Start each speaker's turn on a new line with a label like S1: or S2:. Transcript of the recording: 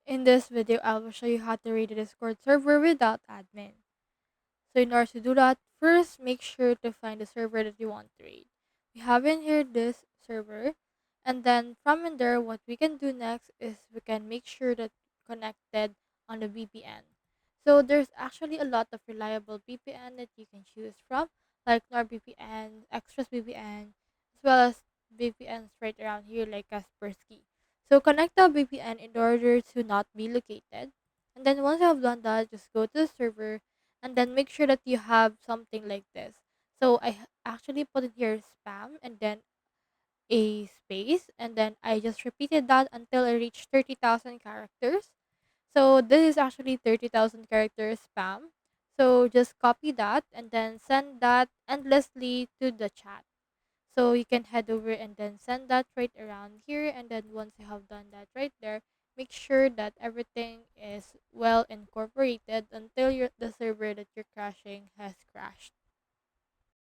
S1: In this video, I will show you how to read a Discord server without admin. So in order to do that, first make sure to find the server that you want to read. We have in here this server, and then from in there, what we can do next is we can make sure that connected on the VPN. So there's actually a lot of reliable VPN that you can choose from, like NordVPN, ExpressVPN, as well as VPNs right around here like Kaspersky. So connect the VPN in order to not be located. And then once you have done that, just go to the server and then make sure that you have something like this. So actually put in here spam and then a space, and then I just repeated that until I reached 30,000 characters. So this is actually 30,000 characters spam. So just copy that and then send that endlessly to the chat. So you can head over and then send that right around here. And then once you have done that right there, make sure that everything is well incorporated until the server that you're crashing has crashed.